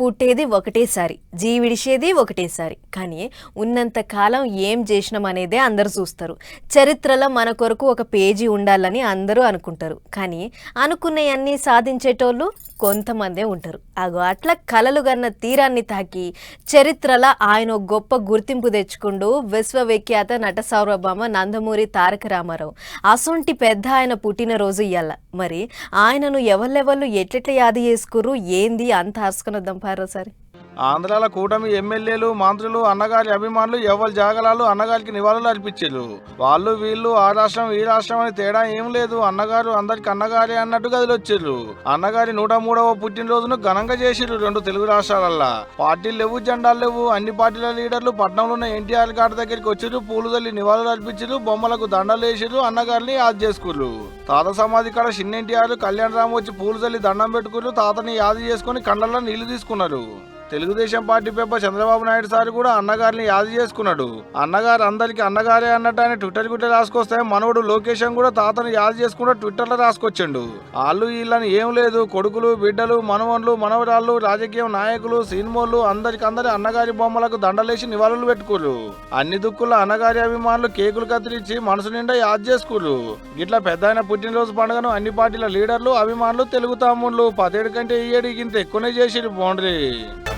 పుట్టేది ఒకటేసారి, జీవిడిచేది ఒకటేసారి. కానీ ఉన్నంత కాలం ఏం చేసినామనేదే అందరూ చూస్తారు. చరిత్రలో మన కొరకు ఒక పేజీ ఉండాలని అందరూ అనుకుంటారు. కానీ అనుకున్నయన్నీ సాధించేటోళ్ళు కొంతమందే ఉంటారు. అగో అట్లా కలలు గన్న తీరాన్ని తాకి చరిత్రలో ఆయన ఒక గొప్ప గుర్తింపు తెచ్చుకుంటూ విశ్వవిఖ్యాత నట సార్వభౌమ నందమూరి తారక రామారావు. అసొంటి పెద్ద ఆయన పుట్టినరోజు ఇయ్యాల. మరి ఆయనను ఎవళ్ళెవళ్ళు ఎట్లెట్ల యాది చేసుకుర్రు, ఏంది అంత ఆసుకునొద్దాం పారోసారి. ఆంధ్రాల కూటమి ఎమ్మెల్యేలు మంత్రులు అన్నగారి అభిమానులు ఎవరి జాగలాలు అన్నగారికి నివాళులు అర్పించారు. వాళ్ళు వీళ్ళు ఆ రాష్ట్రం ఈ రాష్ట్రం అని తేడా ఏం లేదు, అన్నగారు అందరికి అన్నగారే అన్నట్టు గదిలొచ్చారు. అన్నగారి 103వ పుట్టినరోజును ఘనంగా చేసిర్రు 2 తెలుగు రాష్ట్రాలల్లా. పార్టీలు లేవు, జెండాలు లేవు. అన్ని పార్టీల లీడర్లు పట్నంలో ఉన్న ఎన్టీఆర్ గారి దగ్గరికి వచ్చారు, పూలు తల్లి నివాళులు అర్పించారు, బొమ్మలకు దండలు వేసారు, అన్నగారిని యాద్ చేసుకుర్రు. తాత సమాధి కాడ చిన్న ఎన్టీఆర్, కళ్యాణ్ రామ్ వచ్చి పూలు తల్లి దండం పెట్టుకున్నారు, తాతని యాది చేసుకుని కండల్లో నీళ్లు తీసుకున్నారు. Telugu Desam party paper Chandrababu Naidu sir కూడా అన్నగారిని యాది చేసుకున్నాడు. అన్నగారు అందరికి అన్నగారే అన్నట్టు ఆయన ట్విట్టర్ రాసుకొస్తే మనవడు లోకేషన్ కూడా తాతను యాది చేసుకుంటూ ట్విట్టర్లో రాసుకొచ్చిండు. వాళ్ళు వీళ్ళని ఏం లేదు, కొడుకులు బిడ్డలు మనవన్లు మనవరాళ్ళు రాజకీయ నాయకులు సినిమాలు అందరి అన్నగారి బొమ్మలకు దండలేసి నివాళులు పెట్టుకోరు. అన్ని దుక్కుల్లో అన్నగారి అభిమానులు కేకులు కత్తిరించి మనసు నిండా యాది చేసుకోరు. ఇట్లా పెద్ద ఆయన పుట్టినరోజు పండుగను అన్ని పార్టీల లీడర్లు అభిమానులు తెలుగు తమ్ముళ్ళు 17 కంటే ఈ ఏడు ఇంత ఎక్కువనే చేసిరు. బౌండరీ